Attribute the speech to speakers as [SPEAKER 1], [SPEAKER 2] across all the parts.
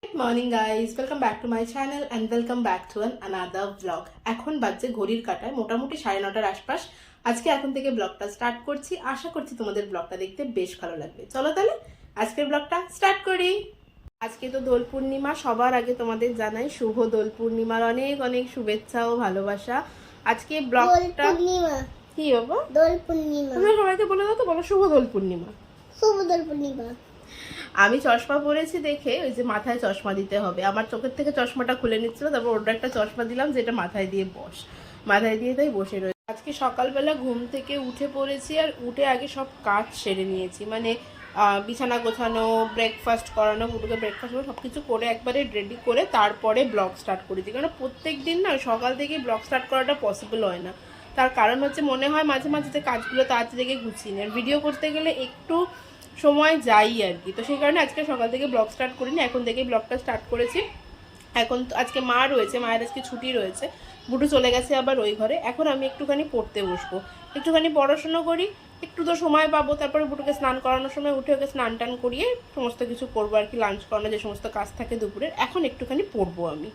[SPEAKER 1] Good morning guys, welcome back to my channel and welcome back to another vlog. এখন বাজে ঘড়ির কাঁটায় মোটামুটি 9:30টার আশপাশ। আজকে এখন থেকে ব্লগটা স্টার্ট করছি। আশা করছি তোমাদের ব্লগটা দেখতে বেশ ভালো লাগবে। চলো তাহলে আজকের ব্লগটা স্টার্ট করি। আজকে তো দোল পূর্ণিমা, সবার আগে তোমাদের জানাই শুভ দোল পূর্ণিমার অনেক অনেক শুভেচ্ছা ও ভালোবাসা। আজকে ব্লগটা কি হবো? দোল পূর্ণিমা। তোমরা সবাইকে বলে দাও তো, বলো শুভ দোল পূর্ণিমা। শুভ দোল পূর্ণিমা। আমি চশমা পরেছি দেখে ওই যে মাথায় চশমা দিতে হবে, আমার চোখের থেকে চশমাটা খুলে নিচ্ছিল, তারপর ওটা একটা চশমা দিলাম যেটা মাথায় দিয়ে মাথায় দিয়ে তাই বসে রয়েছে। আজকে সকালবেলা ঘুম থেকে উঠে পড়েছি আর উঠে আগে সব কাজ সেরে নিয়েছি, মানে বিছানা গোছানো, ব্রেকফাস্ট করানো, বুটুকে ব্রেকফাস্ট করে সব কিছু করে একবারে রেডি করে তারপরে ব্লগ স্টার্ট করেছি। কারণ প্রত্যেক দিন না সকাল থেকে ব্লগ স্টার্ট করাটা পসিবল হয় না। তার কারণ হচ্ছে মনে হয় মাঝে মাঝে যে কাজগুলো তাড়াতাড়ি থেকে গুছিয়ে নেয়, ভিডিও করতে গেলে একটু সময় যাই আর কি। তো সেই কারণে আজকে সকাল থেকে ব্লগ স্টার্ট করিনি, এখন থেকেই ব্লগটা স্টার্ট করেছি। এখন তো আজকে মা রয়েছে, মায়ের আজকে ছুটি রয়েছে, বুটু চলে গেছে আবার ওই ঘরে। এখন আমি একটুখানি পড়তে বসবো, একটুখানি পড়াশোনা করি, একটু তো সময় পাবো। তারপরে বুটুকে স্নান করানোর সময় উঠে ওকে স্নান টান করিয়ে সমস্ত কিছু করবো আর কি, লাঞ্চ করানো যে সমস্ত কাজ থাকে দুপুরের। এখন একটুখানি পড়বো আমি।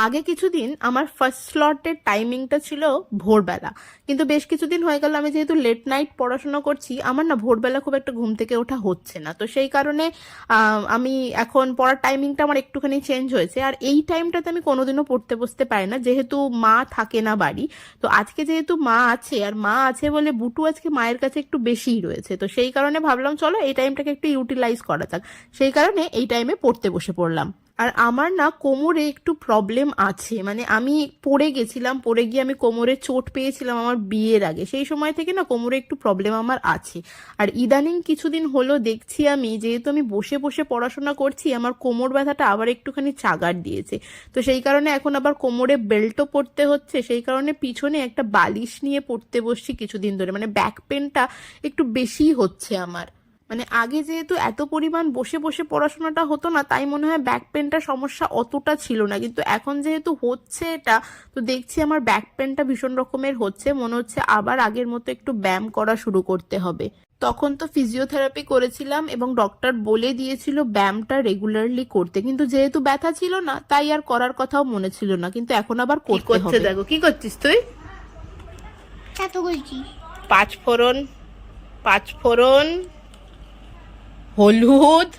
[SPEAKER 1] আগে কিছুদিন আমার ফার্স্ট স্লটের টাইমিংটা ছিল ভোরবেলা, কিন্তু বেশ কিছুদিন হয়ে গেল আমি যেহেতু লেট নাইট পড়াশোনা করছি, আমার না ভোরবেলা খুব একটা ঘুম থেকে ওঠা হচ্ছে না। তো সেই কারণে আমি এখন পড়ার টাইমিংটা আমার একটুখানি চেঞ্জ হয়েছে। আর এই টাইমটাতে আমি কোনোদিনও পড়তে বসতে পারি না, যেহেতু মা থাকে না বাড়ি। তো আজকে যেহেতু মা আছে, আর মা আছে বলে বুটু আজকে মায়ের কাছে একটু বেশিই রয়েছে, তো সেই কারণে ভাবলাম চলো এই টাইমটাকে একটু ইউটিলাইজ করা যাক। সেই কারণে এই টাইমে পড়তে বসে পড়লাম। আর আমার না কোমরে একটু প্রবলেম আছে, মানে আমি পড়ে গেছিলাম, পড়ে গিয়ে আমি কোমরে চোট পেয়েছিলাম আমার বিয়ের আগে। সেই সময় থেকে না কোমরে একটু প্রবলেম আমার আছে। আর ইদানিং কিছুদিন হলো দেখছি আমি, যেহেতু আমি বসে বসে পড়াশোনা করছি, আমার কোমর ব্যথাটা আবার একটুখানি চাগার দিয়েছে। তো সেই কারণে এখন আবার কোমরে বেল্টও পরতে হচ্ছে। সেই কারণে পিছনে একটা বালিশ নিয়ে পড়তে বসছি কিছুদিন ধরে, মানে ব্যাক পেনটা একটু বেশিই হচ্ছে আমার। মানে আগে যেহেতু এত পরিমাণ বসে বসে পড়াশোনাটা হতো না, তাই মনে হয় ব্যাক পেনটা সমস্যা অতটা ছিল না, কিন্তু এখন যেহেতু হচ্ছে এটা, তো দেখছি আমার ব্যাক পেনটা ভীষণ রকমের হচ্ছে। মনে হচ্ছে আবার আগের মতো একটু ব্যায়াম করা শুরু করতে হবে। তখন তো ফিজিওথেরাপি করেছিলাম এবং ডক্টর বলে দিয়েছিল ব্যায়ামটা রেগুলারলি করতে, কিন্তু যেহেতু ব্যথা ছিল না তাই আর করার কথাও মনে ছিল না, কিন্তু এখন আবার করতে হবে। দেখো কি করছিস তুই? পাঁচফোড়ন, হলুদ,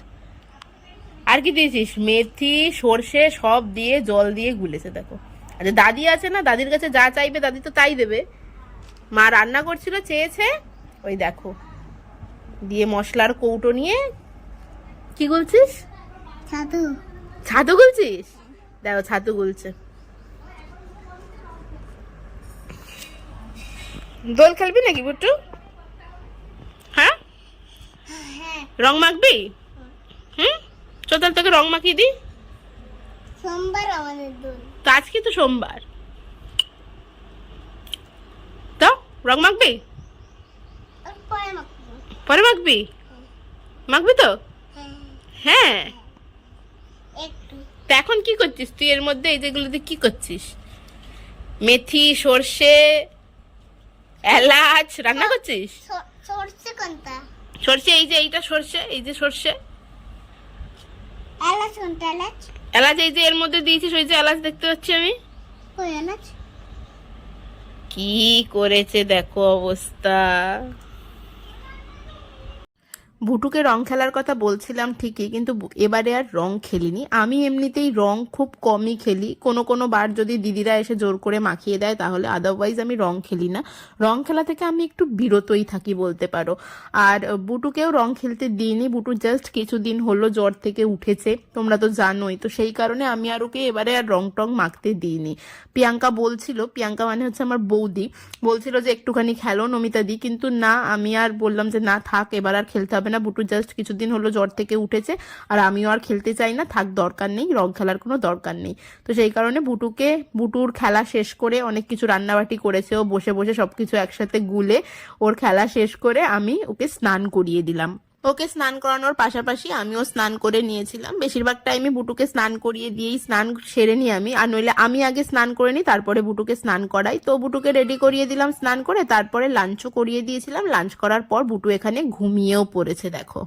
[SPEAKER 1] আর কি দিয়েছিস? মেথি, সর্ষে সব দিয়ে জল দিয়ে গুলেছে দেখো। আচ্ছা দাদি আছে না, দাদির কাছে যা চাইবে দাদি তো তাই দেবে। মা রান্না করছিল, চেয়েছে, ওই দেখো দিয়ে মশলার কৌটো নিয়ে কি গুলছিস? ছাতু গুলছিস? দেখো ছাতু গুলছে। দোল খেলবি নাকি বুট্টু? হ্যাঁ, রং মাখবি? হুম, চল তাহলে তোকে রং মাখিয়ে দিই। সোমবার আমাদের দোল, তো আজকে তো সোমবার, তো রং মাখবি? পরে মাখবি? মাখবি তো? হ্যাঁ। তা এখন কি করছিস তুই এর মধ্যে? এই যেগুলোতে কি করছিস? মেথি, সর্ষে, এলাচ রান্না করছিস? সর্ষে কোনটা? সর্ষে এই যে এইটা সর্ষে, এই যে সর্ষে। এলাচ কোনটা? এলাচ, এলাচ এই যে এর মধ্যে দিয়েছিস, ওই যে এলাচ দেখতে পাচ্ছি আমি। ওই এলাচ কি করেছে দেখো অবস্থা। বুটুকে রং খেলার কথা বলছিলাম ঠিকই, কিন্তু এবারে আর রং খেলিনি। আমি এমনিতেই রং খুব কমই খেলি, কোনো বার যদি দিদিরা এসে জোর করে মাখিয়ে দেয় তাহলে, আদারওয়াইজ আমি রং খেলি না। রং খেলা থেকে আমি একটু বিরতই থাকি বলতে পারো। আর বুটুকেও রং খেলতে দিইনি, বুটু জাস্ট কিছুদিন হলো জ্বর থেকে উঠেছে, তোমরা তো জানোই। তো সেই কারণে আমি আর ওকে এবারে আর রং টং মাখতে দিইনি। প্রিয়াঙ্কা বলছিল, প্রিয়াঙ্কা মানে হচ্ছে আমার বৌদি, বলছিল যে একটুখানি খেলো নমিতা দি, কিন্তু না, আমি আর বললাম যে না থাক, এবার আর খেলতে হবে না। বুটু জাস্ট কিছুদিন হলো জ্বর থেকে উঠেছে, আর আমিও আর খেলতে চাই না, থাক, দরকার নেই, রং খেলার কোনো দরকার নেই। তো সেই কারণে বুটুর খেলা শেষ করে, অনেক কিছু রান্নাবাটি করেছে ও, বসে বসে সবকিছু একসাথে গুলে ওর খেলা শেষ করে আমি ওকে স্নান করিয়ে দিলাম। ওকে স্নান করানোর পাশাপাশি আমিও স্নান করে নিয়েছিলাম। বেশিরভাগ টাইমে বুটুকে স্নান করিয়ে দিয়েই স্নান সেরে নিই আমি, আর নইলে আমি আগে স্নান করে নিই, তারপরে বুটুকে স্নান করাই। তো বুটুকে রেডি করিয়ে দিলাম স্নান করে, তারপরে লাঞ্চও করিয়ে দিয়েছিলাম। লাঞ্চ করার পর বুটু এখানে ঘুমিয়েও পড়েছে দেখো।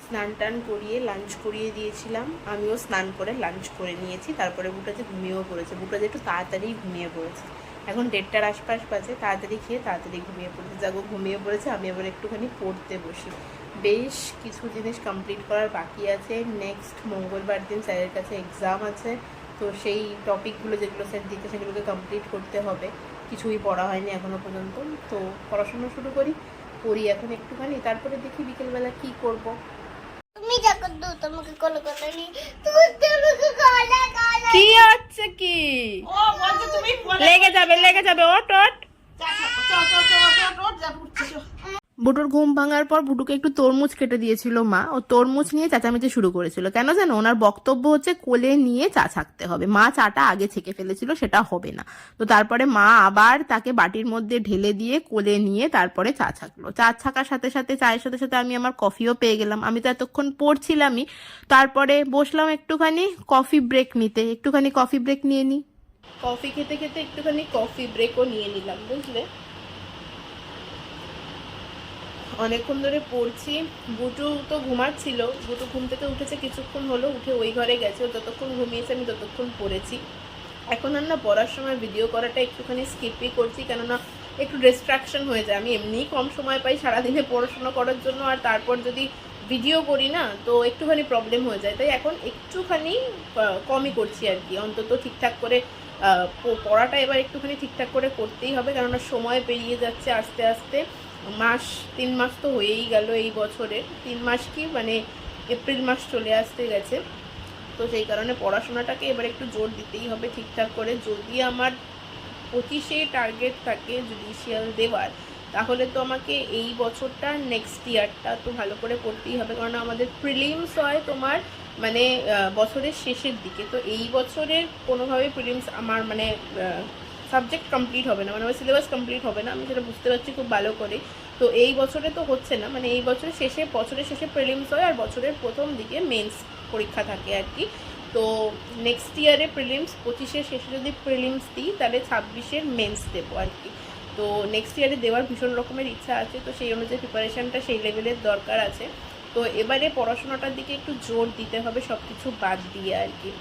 [SPEAKER 1] স্নান টান করিয়ে লাঞ্চ করিয়ে দিয়েছিলাম, আমিও স্নান করে লাঞ্চ করে নিয়েছি। তারপরে বুটা যে ঘুমিয়েও পড়েছে, বুটা যে একটু তাড়াতাড়ি ঘুমিয়ে পড়েছে, এখন 1:30টার আশপাশ বাজে, তাড়াতাড়ি খেয়ে তাড়াতাড়ি ঘুমিয়ে পড়েছে। যাগো ঘুমিয়ে পড়েছে, আমি আবার একটুখানি পড়তে বসি। বেশ কিছু জিনিস কমপ্লিট করার বাকি আছে। নেক্সট মঙ্গলবার দিন স্যারের কাছে এক্সাম আছে, তো সেই টপিকগুলো যেগুলো স্যার দিতে সেগুলোকে কমপ্লিট করতে হবে। কিছুই পড়া হয়নি এখনও পর্যন্ত, তো পড়াশোনা শুরু করি এখন একটুখানি, তারপরে দেখি বিকেলবেলা কি করব।
[SPEAKER 2] তুমি যখন তোমাকে কল করনি তুমি আমাকে কল
[SPEAKER 1] কি হচ্ছে কি?
[SPEAKER 2] ও বলছে তুমি
[SPEAKER 1] লেগে যাবে ওট ওট। বুটুর ঘুম ভাঙার পর বুটুকে একটু তরমুজ কেটে দিয়েছিল মা, ও তরমুজ নিয়ে চেঁচামেচি শুরু করেছিল। কেন জানো, ওনার বক্তব্য হচ্ছে কোলে নিয়ে চা ছাকতে হবে, মা চাটা আগে ছেঁকে ফেলেছিল, সেটা হবে না। তো তারপরে মা আবার তাকে বাটির মধ্যে ঢেলে দিয়ে কোলে নিয়ে তারপরে চা ছাকলো। চা ছাকার সাথে সাথে চায়ের সাথে সাথে আমি আমার কফিও পেয়ে গেলাম। আমি তো এতক্ষণ পড়ছিলামই, তারপরে বসলাম একটুখানি কফি ব্রেক নিতে, একটুখানি কফি ব্রেক নিয়ে নিই। কফি খেতে খেতে একটুখানি কফি ব্রেকও নিয়ে নিলাম, বুঝলে। অনেকক্ষণ ধরে পড়ছি। বুটু তো ঘুমাচ্ছিল, বুটু ঘুম থেকে উঠেছে কিছুক্ষণ হলো, উঠে ওই ঘরে গেছে, ও যতক্ষণ ঘুমিয়েছে আমি ততক্ষণ পড়েছি। এখন আর না পড়ার সময় ভিডিও করাটা একটুখানি স্কিপই করছি, কেননা একটু ডিস্ট্রাকশন হয়ে যায়। আমি এমনিই কম সময় পাই সারাদিনে পড়াশোনা করার জন্য, আর তারপর যদি ভিডিও করি না তো একটুখানি প্রবলেম হয়ে যায়। তাই এখন একটুখানি কমই করছি আর কি, অন্তত ঠিকঠাক করে পড়াটা এবার একটুখানি ঠিকঠাক করে করতেই হবে, কেননা সময় পেরিয়ে যাচ্ছে আস্তে আস্তে। 3 মাস তো হয়েই গেল এই বছরে, 3 মাস কি মানে এপ্রিল মাস চলে আসতে গেছে। তো সেই কারণে পড়াশোনাটাকে এবার একটু জোর দিতেই হবে ঠিকঠাক করে। যদি আমার 25-এ টার্গেট থাকে জুডিশিয়াল দেওয়ার, তাহলে তো আমাকে এই বছরটা নেক্সট ইয়ারটা তো ভালো করে করতেই হবে, কারণ আমাদের প্রিলিমস হয় তোমার মানে বছরের শেষের দিকে। তো এই বছরের কোনোভাবে প্রিলিমস আমার মানে সাবজেক্ট কমপ্লিট হবে না, মানে আমার সিলেবাস কমপ্লিট হবে না, আমি সেটা বুঝতে পারছি খুব ভালো করে। তো এই বছরে তো হচ্ছে না, মানে এই বছরের শেষে প্রিলিমস হয়, আর বছরের প্রথম দিকে মেন্স পরীক্ষা থাকে আর কি। তো নেক্সট ইয়ারে প্রিলিমস, 25-এর শেষে যদি প্রিলিমস দিই তাহলে 26-এর মেন্স দেবো আর কি। তো নেক্সট ইয়ারে দেওয়ার ভীষণ রকমের ইচ্ছা আছে, তো সেই অনুযায়ী প্রিপারেশানটা সেই লেভেলের দরকার আছে। তো এবারে পড়াশোনাটার দিকে একটু জোর দিতে হবে সব কিছু বাদ দিয়ে আর কি।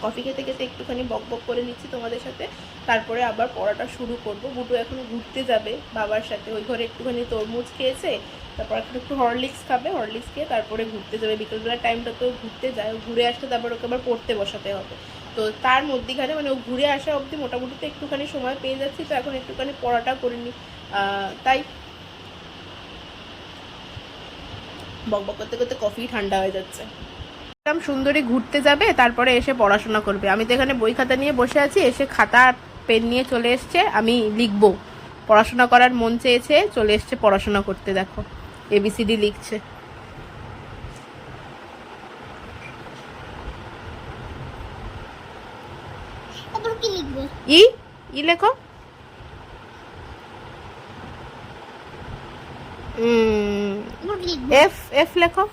[SPEAKER 1] কফি খেতে খেতে একটুখানি বক বক করে নিচ্ছি তোমাদের সাথে, তারপরে আবার পড়াটা শুরু করব। বুটু এখন ঘুরতে যাবে বাবার সাথে, ওই ঘরে একটুখানি তরমুজ খেয়েছে, তারপর একটু হরলিক্স খাবে, হরলিক্স খেয়ে তারপরে ঘুরতে যাবে। বিকেলবেলার টাইমটা তো ঘুরতে যায়, ঘুরে আসলে তারপর ওকে আবার পড়তে বসাতে হবে। তো তার মধ্যেখানে মানে ও ঘুরে আসা অবধি মোটামুটি তো একটুখানি সময় পেয়ে যাচ্ছি, তো এখন একটুখানি পড়াটা করে নিই। তাই বক বক করতে করতে কফি ঠান্ডা হয়ে যাচ্ছে। সুন্দরী ঘুরতে যাবে, তারপরে এসে পড়াশোনা করবে। আমি তো এখানে বই খাতা নিয়ে বসে আছি, এসে খাতা পেন নিয়ে চলে এসছে, আমি লিখবো। পড়াশোনা করার মন চেয়েছে, চলে এসছে পড়াশোনা করতে। দেখো ABCD লিখছে।
[SPEAKER 2] তারপর কি লিখবে?
[SPEAKER 1] ই লেখো। এফ লেখো।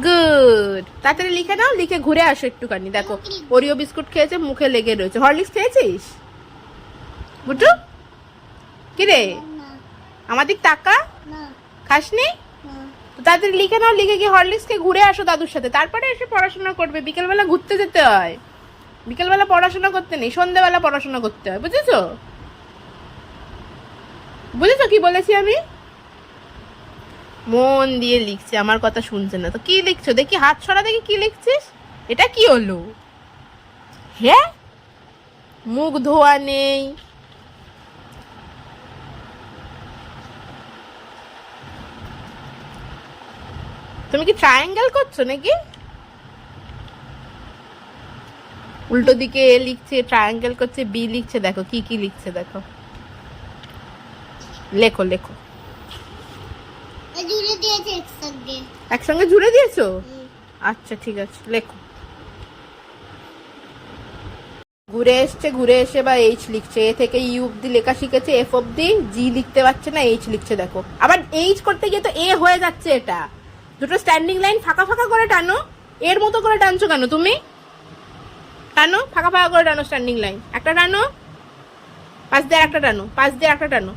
[SPEAKER 1] গুড, তাড়াতাড়ি লিখে নাও, লিখে ঘুরে আসো একটুখানি। দেখো ওরিও বিস্কুট খেয়েছে, মুখে লেগে রয়েছে। হরলিক্স খেয়েছিস বুটু? কি রে, আমার দিক তাকা, খাসনি? তো তাড়াতাড়ি লিখে নাও, লিখে গিয়ে হরলিক্স খেয়ে ঘুরে আসো দাদুর সাথে, তারপরে এসে পড়াশোনা করবে। বিকেলবেলা ঘুরতে যেতে হয়, বিকেলবেলা পড়াশোনা করতে নেই, সন্ধ্যেবেলা পড়াশোনা করতে হয়, বুঝেছো? বুঝেছো কি বলেছি আমি? মন দিয়ে লিখছে, আমার কথা শুনছে না। তো কি লিখছো দেখি, হাত ছড়া দেখি, কি লিখছিস? এটা কি হলো? হ্যাঁ, মুখ ধোয়া নেই। তুমি কি ট্রায়াঙ্গেল করছো নাকি? উল্টো দিকে এ লিখছে, ট্রায়াঙ্গেল করছে, বি লিখছে। দেখো কি কি লিখছে, দেখো। লেখো লেখো।
[SPEAKER 2] জুড়ে দিয়েছে একসঙ্গে।
[SPEAKER 1] একসঙ্গে জুড়ে দিয়েছো? আচ্ছা ঠিক আছে, লেখো। ঘুরে এসছে, ঘুরে এসে বা এইচ লিখছে। এ থেকে ইউ অব্দি লেখা শিখেছে, এফ অব্দি। জি লিখতে পারছে না, এইচ লিখছে। দেখো আবার এইচ করতে গিয়ে তো এ হয়ে যাচ্ছে। এটা দুটো স্ট্যান্ডিং লাইন ফাঁকা ফাঁকা করে টানো, এর মতো করে টানছো কেন তুমি? টানো, ফাঁকা ফাঁকা করে টানো স্ট্যান্ডিং লাইন। একটা টানো, পাশ দিয়ে একটা টানো, পাশ দিয়ে একটা টানো।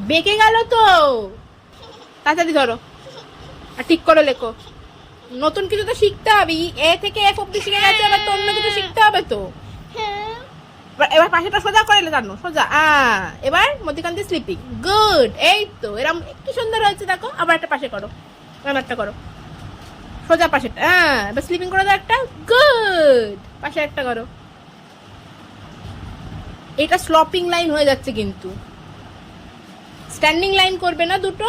[SPEAKER 1] বেঁকে গেল তো। তাড়াতাড়ি ধরো আর ঠিক করে লেখো। নতুন কিছু তো শিখতে হবে, এ থেকে এফ অব্দি শিখে গেছে, এবার তো অন্য কিছু শিখতে হবে তো। এবার পাশেটা সোজা করে টানো, সোজা। এবার মধ্যখান দিয়ে স্লিপিং, গুড। এই তো এরকম কি সুন্দর হয়েছে দেখো। আবার একটা পাশে করো, আবার একটা করো, সোজা পাশেটা। এবার স্লিপিং করে দাও একটা, গুড। পাশে একটা করো। এটা স্লপিং লাইন হয়ে যাচ্ছে কিন্তু, স্ট্যান্ডিং লাইন করবে না দুটো।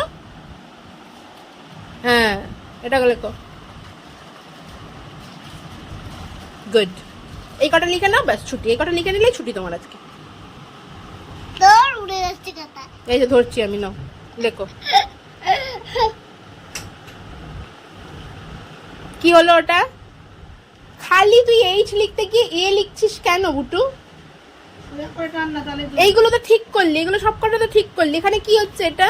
[SPEAKER 1] হ্যাঁ, এটা লেখো, গুড। এই কটা লিখে নাও, ব্যাস ছুটি। এই কটা লিখে নিলেই ছুটি তোমার আজকে।
[SPEAKER 2] তোর উড়ে যাচ্ছে কথা।
[SPEAKER 1] এই যে ধরছি আমি, নাও লেখো। কি হলো ওটা? খালি তুই এইচ লিখতে গিয়ে এ লিখছিস কেন বুটু? এইগুলো তো ঠিক করলি, এগুলো সব কটা তো ঠিক করলি, এখানে কি হচ্ছে এটা?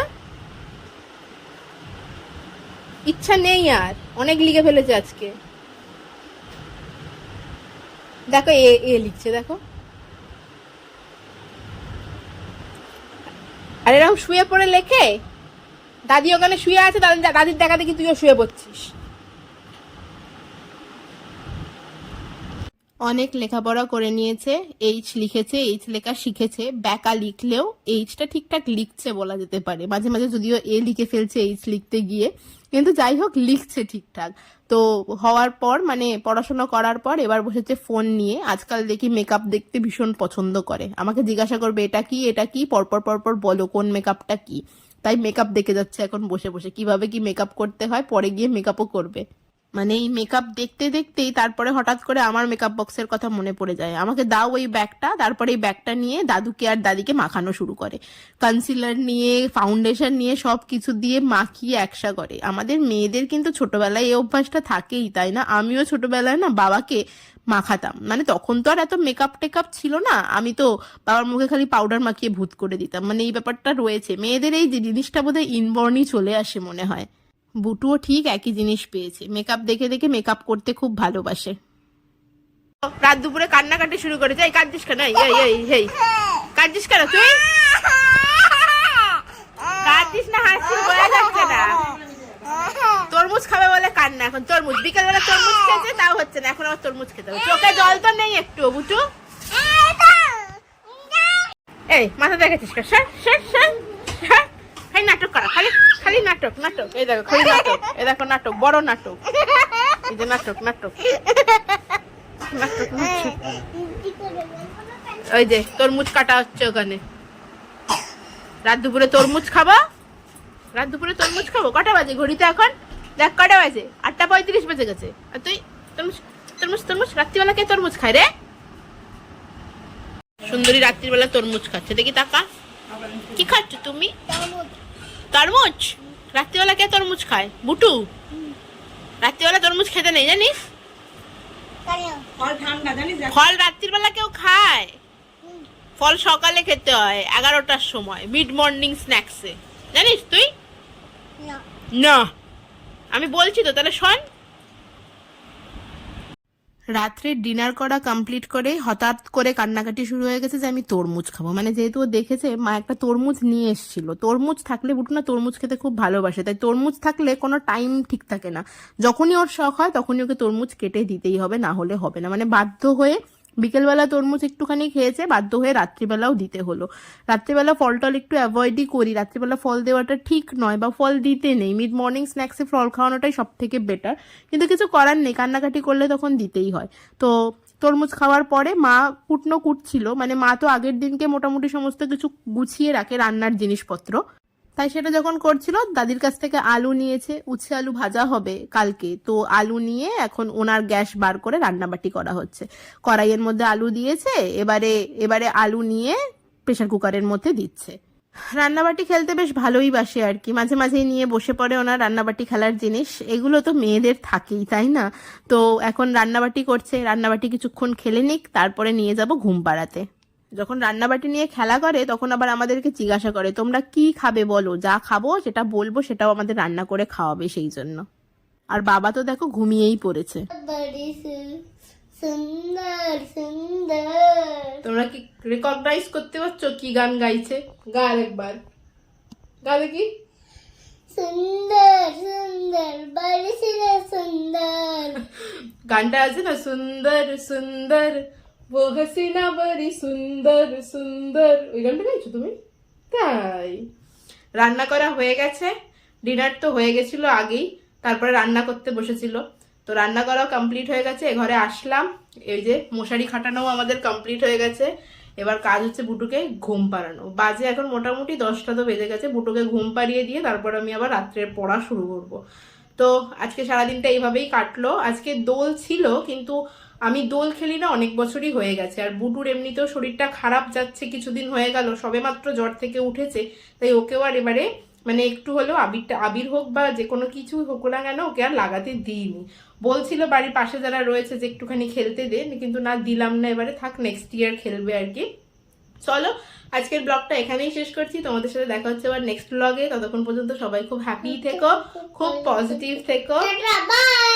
[SPEAKER 1] ইচ্ছা নেই আর, অনেক লিখে ফেলেছে আজকে। দেখো এ এ লিখছে দেখো। আর এরকম শুয়ে পড়ে লেখে, দাদি ওখানে শুয়ে আছে, দাদির দেখা দেখি তুইও শুয়ে পড়ছিস। অনেক লেখাপড়া করে নিয়েছে, এইচ লিখেছে, এইচ লেখা শিখেছে, ব্যাকা লিখলেও এইচটা ঠিকঠাক লিখছে বলা যেতে পারে। মাঝে মাঝে যদিও এ লিখে ফেলছে এইচ লিখতে গিয়ে, কিন্তু যাই হোক লিখছে ঠিকঠাক। তো হওয়ার পর মানে পড়াশোনা করার পর এবার বসেছে ফোন নিয়ে। আজকাল দেখি মেকআপ দেখতে ভীষণ পছন্দ করে, আমাকে জিজ্ঞাসা করবে এটা কি এটা কি, পরপর পরপর বলো কোন মেকআপটা কি। তাই মেকআপ দেখে যাচ্ছে এখন বসে বসে, কিভাবে কি মেকআপ করতে হয়, পরে গিয়ে মেকআপও করবে। মানে এই মেকআপ দেখতে দেখতেই তারপরে হঠাৎ করে আমার মেকআপ বক্সের কথা মনে পড়ে যায়। আমাকে দাও ওই ব্যাগটা, তারপরে এই ব্যাগটা নিয়ে দাদুকে আর দাদিকে মাখানো শুরু করে। কনসিলার নিয়ে, ফাউন্ডেশন নিয়ে, সব কিছু দিয়ে মাখিয়ে একসা করে। আমাদের মেয়েদের কিন্তু ছোটবেলায় এই অভ্যাসটা থাকেই, তাই না? আমিও ছোটবেলায় না বাবাকে মাখাতাম, মানে তখন তো আর এত মেকআপ টেকআপ ছিল না, আমি তো বাবার মুখে খালি পাউডার মাখিয়ে ভূত করে দিতাম। মানে এই ব্যাপারটা রয়েছে, মেয়েদের এই যে জিনিসটা বোধহয় ইনবর্নই চলে আসে মনে হয়। বুটুও ঠিক একই জিনিস পেয়েছে, মেকআপ দেখে দেখে মেকআপ করতে খুব ভালোবাসে। রাত দুপুরে কান্নাকাটি শুরু করেছে। এই কাঁদছিস কেন? এই কাঁদছিস কেন তুই? কাঁদছিস না? হাসি বোঝা যাচ্ছে না। তরমুজ খাবে বলে কান্না এখন। তরমুজ বিকেলবেলা তরমুজ খেয়েছে, তাও হচ্ছে না, এখন আবার তরমুজ খেতে হবে। চোখে জল তো নেই একটু বুটু? এই মাথা দেখেছিস? খালি নাটক করা, খালি খালি নাটক নাটক। এই দেখো খালি নাটক, এই দেখো নাটক, বড় নাটক। এই যে নাটক নাটক নাটক নাটক। ওই যে তরমুজ কাটা হচ্ছে ওখানে। রাত দুপুরে তরমুজ খাবো, রাত দুপুরে তরমুজ খাবো। কটা বাজে ঘড়িতে এখন? দেখ কটা বাজে, 8:35 বেজে গেছে। আর তুই তরমুজ তরমুজ তরমুজ। রাত্রিবেলা কে তরমুজ খায় রে? সুন্দরী রাত্রিবেলা তরমুজ খাচ্ছে, দেখি তাকা। কি খাচ্ছ তুমি? তরমুজ? রাত্রিবেলা কে তরমুজ খায়? বুটু? রাত্রিবেলা তরমুজ খেতে নেই জানিস? ফল রাত্রির বেলা কেউ খায়? ফল সকালে খেতে হয় 11টার সময়, মিড মর্নিং স্ন্যাক্সে, জানিস তুই? না, আমি বলছি তো, তাহলে শোন। রাত্রে ডিনার করা কমপ্লিট করে হঠাৎ করে কান্নাকাটি শুরু হয়ে গেছে যে আমি তরমুজ খাবো। মানে যেহেতু ও দেখেছে মা একটা তরমুজ নিয়ে এসেছিল, তরমুজ থাকলে বুটু না তরমুজ খেতে খুব ভালোবাসে, তাই তরমুজ থাকলে কোনো টাইম ঠিক থাকে না, যখনই ওর শখ হয় তখনই ওকে তরমুজ কেটে দিতেই হবে, না হলে হবে না। মানে বাধ্য হয়ে বিকেলবেলা তরমুজ একটুখানি খেয়েছে, বাধ্য হয়ে রাত্রিবেলাও দিতে হলো। রাত্রিবেলা ফল টল একটু অ্যাভয়েডই করি, রাত্রিবেলা ফল দেওয়াটা ঠিক নয়, বা ফল দিতে নেই। মিড মর্নিং স্ন্যাক্সে ফল খাওয়ানোটাই সব থেকে বেটার, কিন্তু কিছু করার নেই, কান্নাকাটি করলে তখন দিতেই হয়। তো তরমুজ খাওয়ার পরে মা কুটনো কুটছিল, মানে মা তো আগের দিনকে মোটামুটি সমস্ত কিছু গুছিয়ে রাখে রান্নার জিনিসপত্র, তাই সেটা যখন করছিল দাদির কাছ থেকে আলু নিয়েছে, উচ্ছে আলু ভাজা হবে কালকে, তো আলু নিয়ে এখন ওনার গ্যাস বার করে রান্নাবাটি করা হচ্ছে। কড়াইয়ের মধ্যে আলু দিয়েছে, এবারে আলু নিয়ে প্রেসার কুকারের মধ্যে দিচ্ছে। রান্নাবাটি খেলতে বেশ ভালোই বাসে আর কি, মাঝে মাঝেই নিয়ে বসে পড়ে ওনার রান্নাবাটি খেলার জিনিস। এগুলো তো মেয়েদের থাকেই, তাই না? তো এখন রান্নাবাটি করছে, রান্নাবাটি কিছুক্ষণ খেলে নিক, তারপরে নিয়ে যাব ঘুম পাড়াতে। যখন রান্নাবাটি নিয়ে খেলা করে তখন আবার আমাদেরকে জিজ্ঞাসা করে তোমরা কি খাবে বলো, যা খাবো সেটা বলবো, সেটাও আমাদের রান্না করে খাওয়াবে সেই জন্য। আর বাবা তো দেখো ঘুমিয়েই পড়েছে। তোমরা কি রেকগনাইজ করতে পারছো কি গান গাইছে? গা একবার, গা দেখি।
[SPEAKER 2] সুন্দর সুন্দর বাড়ি ছিল সুন্দর।
[SPEAKER 1] গানটা আছে না, সুন্দর সুন্দর ও হাসিনা বড়ি সুন্দর সুন্দর, ওই গানটা গাইছো তুমি? তাই রান্না করা হয়ে গেছে, ডিনার তো হয়ে গেছিল আগেই, তারপরে রান্না করতে বসেছিল। তো রান্না করাও কমপ্লিট হয়ে গেছে, ঘরে আসলাম, এই যে মশারি খাটানোও আমাদের কমপ্লিট হয়ে গেছে। এবার কাজ হচ্ছে বুটুকে ঘুম পাড়ানো। বাজে এখন মোটামুটি 10টা তো বেজে গেছে। বুটুকে ঘুম পাড়িয়ে দিয়ে তারপর আমি আবার রাত্রের পড়া শুরু করব। তো আজকে সারাদিনটা এইভাবেই কাটলো। আজকে দোল ছিল, কিন্তু আমি দোল খেলি না অনেক বছরই হয়ে গেছে। আর বুটুর এমনিতেও শরীরটা খারাপ যাচ্ছে, কিছুদিন হয়ে গেল, সবেমাত্র জ্বর থেকে উঠেছে। তাই ওকেও আর এবারে মানে একটু হলেও আবির হোক বা যে কোনো কিছু হোক না কেন ওকে আর লাগাতে দিইনি। বলছিল বাড়ির পাশে যারা রয়েছে যে একটুখানি খেলতে দে, কিন্তু না, দিলাম না। এবারে থাক, নেক্সট ইয়ার খেলবে আর কি। চলো আজকের ব্লগটা এখানেই শেষ করছি। তোমাদের সাথে দেখা হচ্ছে আবার নেক্সট ব্লগে। ততক্ষণ পর্যন্ত সবাই খুব হ্যাপি থেকো, খুব পজিটিভ থেকো।
[SPEAKER 2] বাই।